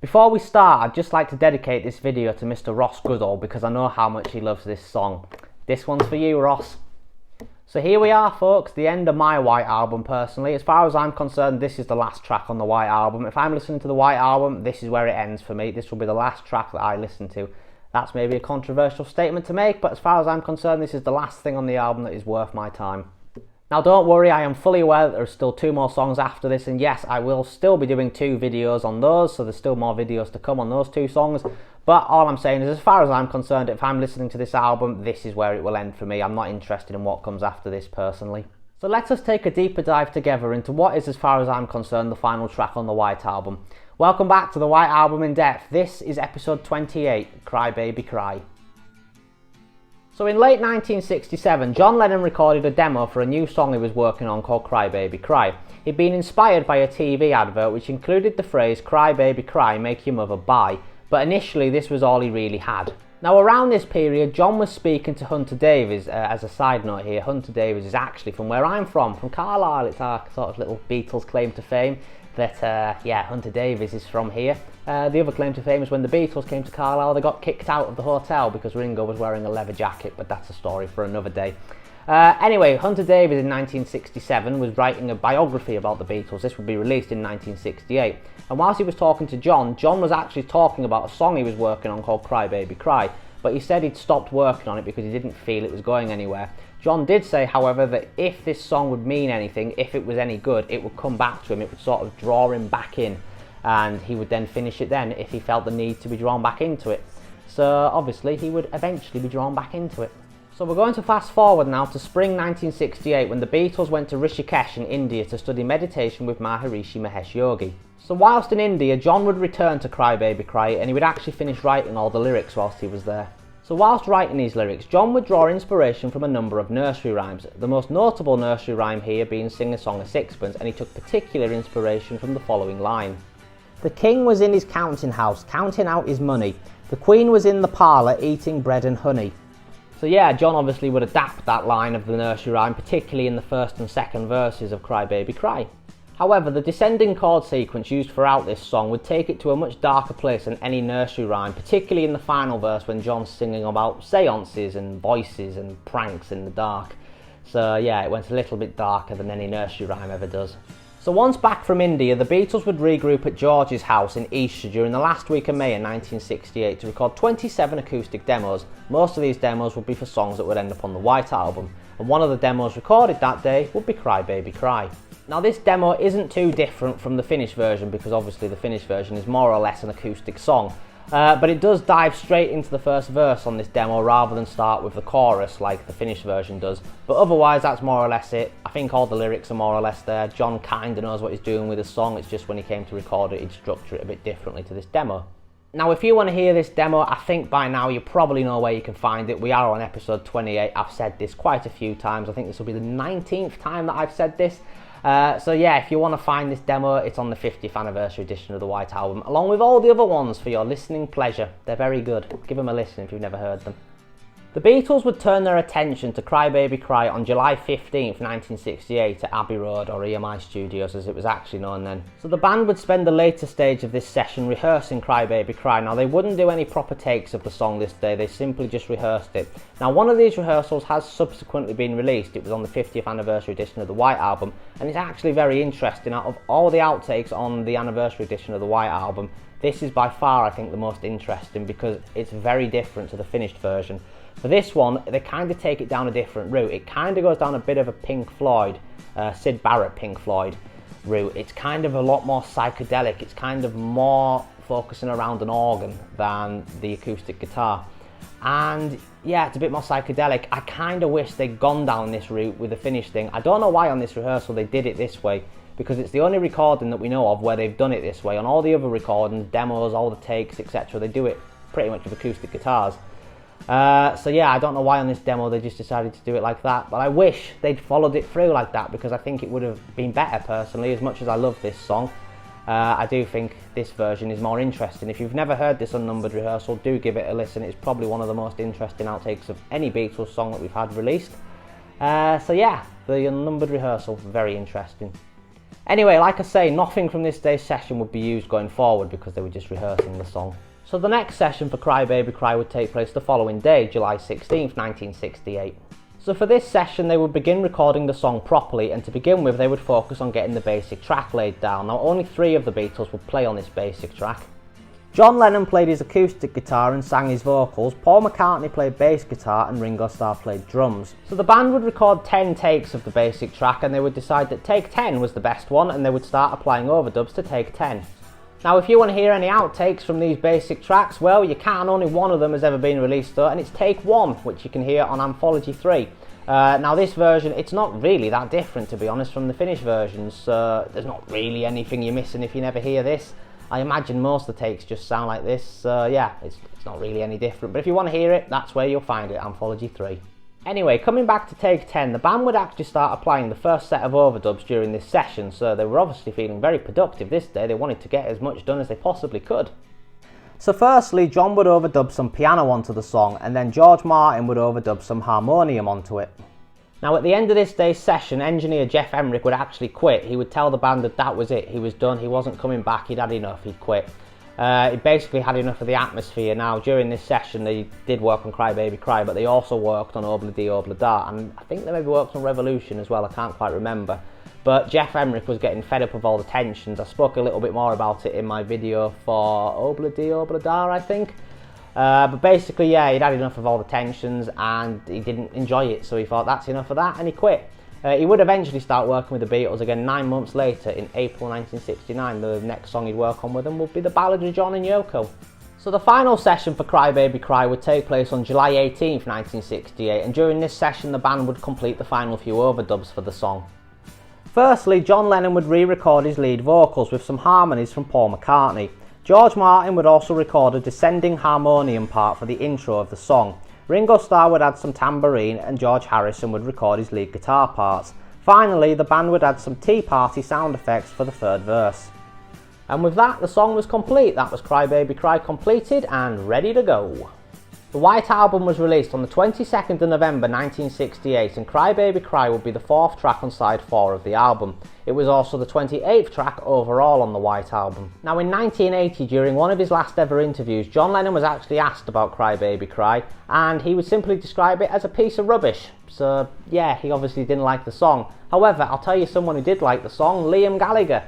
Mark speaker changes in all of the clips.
Speaker 1: Before we start, I'd just like to dedicate this video to Mr. Ross Goodall because I know how much he loves this song. This one's for you, Ross. So here we are, folks, the end of my White Album personally. As far as I'm concerned, this is the last track on the White Album. If I'm listening to the White Album, this is where it ends for me. This will be the last track that I listen to. That's maybe a controversial statement to make, but as far as I'm concerned, this is the last thing on the album that is worth my time. Now don't worry, I am fully aware that there are still 2 more songs after this, and yes, I will still be doing 2 videos on those, so there's still more videos to come on those 2 songs. But all I'm saying is, as far as I'm concerned, if I'm listening to this album, this is where it will end for me. I'm not interested in what comes after this personally. So let us take a deeper dive together into what is, as far as I'm concerned, the final track on the White Album. Welcome back to the White Album in Depth. This is episode 28, Cry Baby Cry. So in late 1967, John Lennon recorded a demo for a new song he was working on called Cry Baby Cry. He'd been inspired by a TV advert which included the phrase "Cry Baby Cry, make your mother buy," but initially this was all he really had. Now around this period, John was speaking to Hunter Davies. As a side note here, Hunter Davies is actually from where I'm from Carlisle. It's our sort of little Beatles claim to fame that, Hunter Davies is from here. The other claim to fame is when the Beatles came to Carlisle, they got kicked out of the hotel because Ringo was wearing a leather jacket, but that's a story for another day. Anyway, Hunter Davies in 1967 was writing a biography about the Beatles. This would be released in 1968. And whilst he was talking to John, John was actually talking about a song he was working on called Cry Baby Cry, but he said he'd stopped working on it because he didn't feel it was going anywhere. John did say, however, that if this song would mean anything, if it was any good, it would come back to him, it would sort of draw him back in, and he would then finish it then if he felt the need to be drawn back into it. So obviously he would eventually be drawn back into it. So we're going to fast forward now to spring 1968 when the Beatles went to Rishikesh in India to study meditation with Maharishi Mahesh Yogi. So whilst in India, John would return to Cry Baby Cry and he would actually finish writing all the lyrics whilst he was there. So whilst writing these lyrics, John would draw inspiration from a number of nursery rhymes, the most notable nursery rhyme here being Sing a Song of Sixpence, and he took particular inspiration from the following line. The king was in his counting house, counting out his money. The queen was in the parlour, eating bread and honey. So yeah, John obviously would adapt that line of the nursery rhyme, particularly in the first and second verses of Cry Baby Cry. However, the descending chord sequence used throughout this song would take it to a much darker place than any nursery rhyme, particularly in the final verse when John's singing about seances and voices and pranks in the dark. So yeah, it went a little bit darker than any nursery rhyme ever does. So once back from India, the Beatles would regroup at George's house in Esher during the last week of May in 1968 to record 27 acoustic demos. Most of these demos would be for songs that would end up on the White Album, and one of the demos recorded that day would be Cry Baby Cry. Now this demo isn't too different from the finished version because obviously the finished version is more or less an acoustic song. But it does dive straight into the first verse on this demo rather than start with the chorus like the finished version does. But otherwise that's more or less it. I think all the lyrics are more or less there. John kinda knows what he's doing with the song, it's just when he came to record it he'd structure it a bit differently to this demo. Now if you want to hear this demo, I think by now you probably know where you can find it. We are on episode 28, I've said this quite a few times. I think this will be the 19th time that I've said this. So yeah, if you want to find this demo, it's on the 50th anniversary edition of the White Album, along with all the other ones for your listening pleasure. They're very good. Give them a listen if you've never heard them. The Beatles would turn their attention to Cry Baby Cry on July 15th, 1968 at Abbey Road, or EMI Studios as it was actually known then. So the band would spend the later stage of this session rehearsing Cry Baby Cry. Now they wouldn't do any proper takes of the song this day, they simply just rehearsed it. Now one of these rehearsals has subsequently been released. It was on the 50th anniversary edition of the White Album, and it's actually very interesting. Out of all the outtakes on the anniversary edition of the White Album, this is by far I think the most interesting because it's very different to the finished version. For this one, they kind of take it down a different route. It kind of goes down a bit of a Pink Floyd, Syd Barrett Pink Floyd route. It's kind of a lot more psychedelic. It's kind of more focusing around an organ than the acoustic guitar. And yeah, it's a bit more psychedelic. I kind of wish they'd gone down this route with the finished thing. I don't know why on this rehearsal they did it this way, because it's the only recording that we know of where they've done it this way. On all the other recordings, demos, all the takes, etc., they do it pretty much with acoustic guitars. So yeah, I don't know why on this demo they just decided to do it like that, but I wish they'd followed it through like that because I think it would have been better personally. As much as I love this song, I do think this version is more interesting. If you've never heard this unnumbered rehearsal, do give it a listen. It's probably one of the most interesting outtakes of any Beatles song that we've had released. So yeah, the unnumbered rehearsal, very interesting. Anyway, like I say, nothing from this day's session would be used going forward because they were just rehearsing the song. So the next session for Cry Baby Cry would take place the following day, July 16th, 1968. So for this session they would begin recording the song properly, and to begin with they would focus on getting the basic track laid down. Now only 3 of the Beatles would play on this basic track. John Lennon played his acoustic guitar and sang his vocals, Paul McCartney played bass guitar and Ringo Starr played drums. So the band would record 10 takes of the basic track, and they would decide that take 10 was the best one, and they would start applying overdubs to take 10. Now if you want to hear any outtakes from these basic tracks, well you can, only one of them has ever been released though, and it's take 1, which you can hear on Anthology 3. Now this version, it's not really that different to be honest from the finished versions. There's not really anything you're missing if you never hear this. I imagine most of the takes just sound like this, yeah, it's not really any different. But if you want to hear it, that's where you'll find it, Anthology 3. Anyway, coming back to take 10, the band would actually start applying the first set of overdubs during this session, so they were obviously feeling very productive this day. They wanted to get as much done as they possibly could. So firstly, John would overdub some piano onto the song, and then George Martin would overdub some harmonium onto it. Now at the end of this day's session, engineer Geoff Emerick would actually quit. He would tell the band that that was it, he was done, he wasn't coming back, he'd had enough, he'd quit. He basically had enough of the atmosphere. Now during this session they did work on Cry Baby Cry, but they also worked on Obla Di Obla Da, and I think they maybe worked on Revolution as well, I can't quite remember. But Geoff Emerick was getting fed up of all the tensions. I spoke a little bit more about it in my video for Obla Di Obla Da, I think. But basically, yeah, he'd had enough of all the tensions and he didn't enjoy it, so he thought that's enough of that and he quit. He would eventually start working with the Beatles again 9 months later in April 1969. The next song he'd work on with them would be the Ballad of John and Yoko. So the final session for Cry Baby Cry would take place on July 18th, 1968, and during this session the band would complete the final few overdubs for the song. Firstly, John Lennon would re-record his lead vocals with some harmonies from Paul McCartney. George Martin would also record a descending harmonium part for the intro of the song. Ringo Starr would add some tambourine, and George Harrison would record his lead guitar parts. Finally, the band would add some Tea Party sound effects for the third verse. And with that, the song was complete. That was Cry Baby Cry completed and ready to go. The White Album was released on the 22nd of November 1968, and Cry Baby Cry would be the 4th track on side 4 of the album. It was also the 28th track overall on the White Album. Now in 1980, during one of his last ever interviews, John Lennon was actually asked about Cry Baby Cry, and he would simply describe it as a piece of rubbish. So yeah, he obviously didn't like the song. However, I'll tell you someone who did like the song, Liam Gallagher.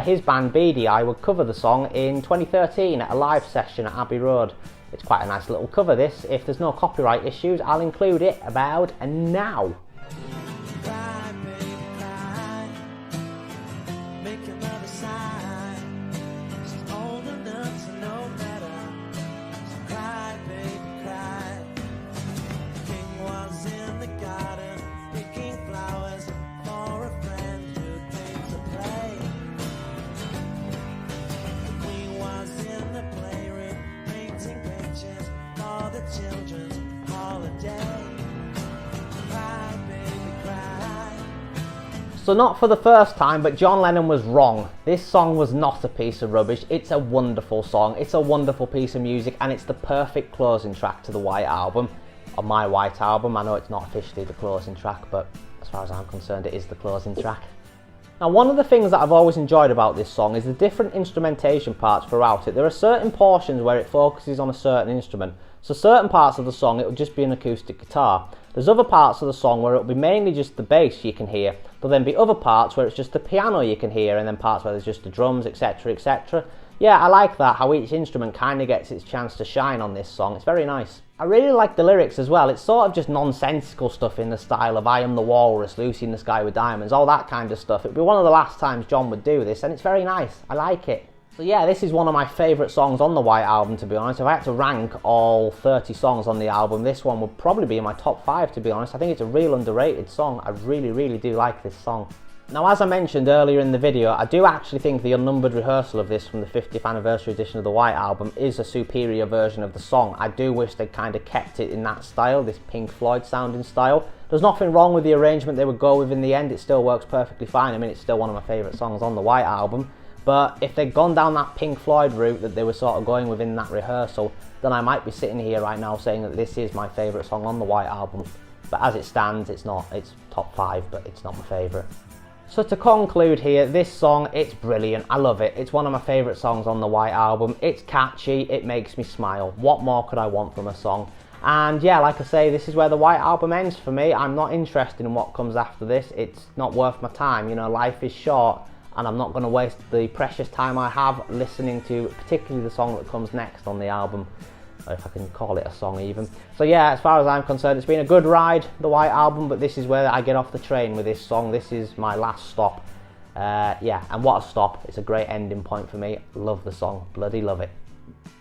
Speaker 1: His band Beady Eye would cover the song in 2013 at a live session at Abbey Road. It's quite a nice little cover this. If there's no copyright issues, I'll include it about now. So not for the first time, but John Lennon was wrong. This song was not a piece of rubbish. It's a wonderful song, it's a wonderful piece of music, and it's the perfect closing track to the White Album. On my White Album, I know it's not officially the closing track, but as far as I'm concerned it is the closing track. Now one of the things that I've always enjoyed about this song is the different instrumentation parts throughout it. There are certain portions where it focuses on a certain instrument. So certain parts of the song it will just be an acoustic guitar. There's other parts of the song where it will be mainly just the bass you can hear. There'll then be other parts where it's just the piano you can hear, and then parts where there's just the drums, etc, etc. Yeah, I like that, how each instrument kind of gets its chance to shine on this song. It's very nice. I really like the lyrics as well. It's sort of just nonsensical stuff in the style of I am the walrus, Lucy in the sky with diamonds, all that kind of stuff. It'd be one of the last times John would do this, and it's very nice. I like it. So yeah, this is one of my favourite songs on the White Album, to be honest. If I had to rank all 30 songs on the album, this one would probably be in my top 5, to be honest. I think it's a real underrated song. I really do like this song. Now, as I mentioned earlier in the video, I do actually think the unnumbered rehearsal of this from the 50th anniversary edition of the White Album is a superior version of the song. I do wish they'd kind of kept it in that style, this Pink Floyd sounding style. There's nothing wrong with the arrangement they would go with in the end. It still works perfectly fine. I mean, it's still one of my favourite songs on the White Album. But if they'd gone down that Pink Floyd route that they were sort of going with in that rehearsal, then I might be sitting here right now saying that this is my favourite song on the White Album. But as it stands, it's not. It's top 5, but it's not my favourite. So to conclude here, this song, it's brilliant. I love it. It's one of my favourite songs on the White Album. It's catchy, it makes me smile. What more could I want from a song? And yeah, like I say, this is where the White Album ends for me. I'm not interested in what comes after this. It's not worth my time. You know, life is short and I'm not going to waste the precious time I have listening to particularly the song that comes next on the album. If I can call it a song even. So yeah, as far as I'm concerned, it's been a good ride, the White Album, but this is where I get off the train with this song. This is my last stop. Yeah, and what a stop. It's a great ending point for me. Love the song, bloody love it.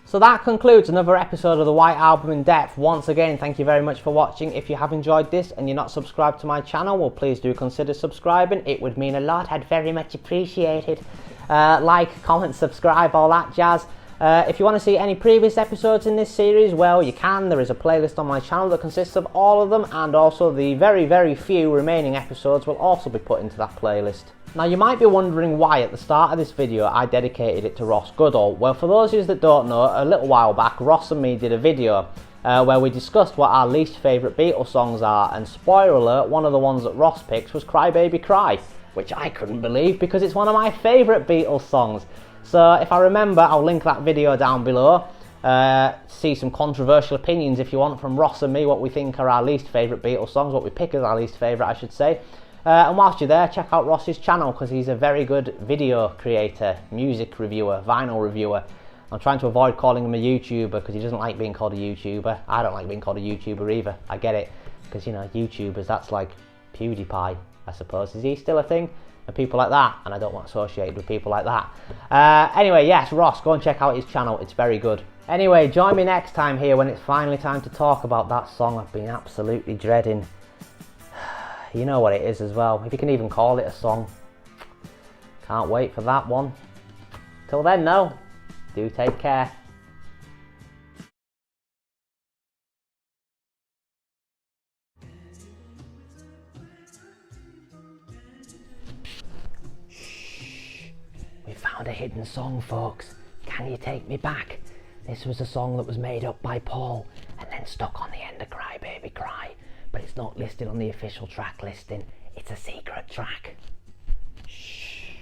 Speaker 1: So that concludes another episode of the White Album in depth. Once again, thank you very much for watching. If you have enjoyed this and you're not subscribed to my channel, well, please do consider subscribing. It would mean a lot. I'd very much appreciate it. Like, comment, subscribe, all that jazz. If you want to see any previous episodes in this series, well, you can. There is a playlist on my channel that consists of all of them, and also the very, very few remaining episodes will also be put into that playlist. Now, you might be wondering why at the start of this video I dedicated it to Ross Goodall. Well, for those of you that don't know, a little while back, Ross and me did a video where we discussed what our least favourite Beatles songs are, and spoiler alert, one of the ones that Ross picked was Cry Baby Cry, which I couldn't believe because it's one of my favourite Beatles songs. So if I remember, I'll link that video down below. See some controversial opinions if you want from Ross and me, what we think are our least favourite Beatles songs, what we pick as our least favourite I should say. And whilst you're there, check out Ross's channel because he's a very good video creator, music reviewer, vinyl reviewer. I'm trying to avoid calling him a YouTuber because he doesn't like being called a YouTuber. I don't like being called a YouTuber either. I get it, because you know, YouTubers, that's like PewDiePie, I suppose. Is he still a thing? And people like that, and I don't want associated with people like that. Anyway, yes, Ross, go and check out his channel, it's very good. Anyway, join me next time here when it's finally time to talk about that song I've been absolutely dreading. You know what it is as well, if you can even call it a song. Can't wait for that one. Till then though, do take care. We found a hidden song, folks. Can You Take Me Back? This was a song that was made up by Paul and then stuck on the end of Cry Baby Cry, but it's not listed on the official track listing. It's a secret track. Shh.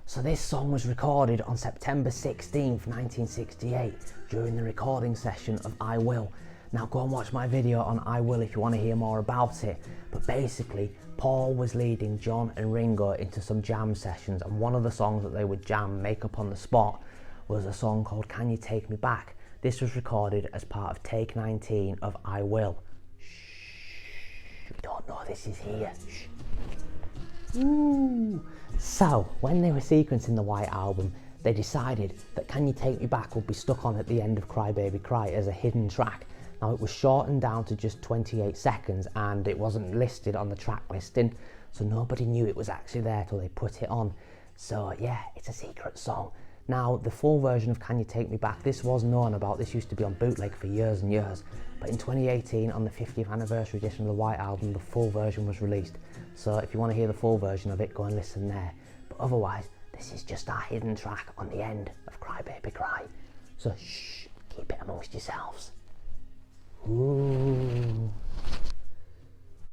Speaker 1: So this song was recorded on September 16th, 1968 during the recording session of I Will. Now go and watch my video on I Will if you want to hear more about it. But basically, Paul was leading John and Ringo into some jam sessions, and one of the songs that they would jam, make up on the spot, was a song called Can You Take Me Back? This was recorded as part of take 19 of I Will. Shh, you don't know this is here. Shh. Ooh. So, when they were sequencing the White Album, they decided that Can You Take Me Back would be stuck on at the end of Cry Baby Cry as a hidden track. Now it was shortened down to just 28 seconds and it wasn't listed on the track listing, so nobody knew it was actually there till they put it on. So yeah, it's a secret song. Now the full version of Can You Take Me Back, this was known about, this used to be on bootleg for years and years, but in 2018 on the 50th anniversary edition of the White Album, the full version was released. So if you want to hear the full version of it, go and listen there. But otherwise, this is just our hidden track on the end of Cry Baby Cry. So shh, keep it amongst yourselves. Ooh.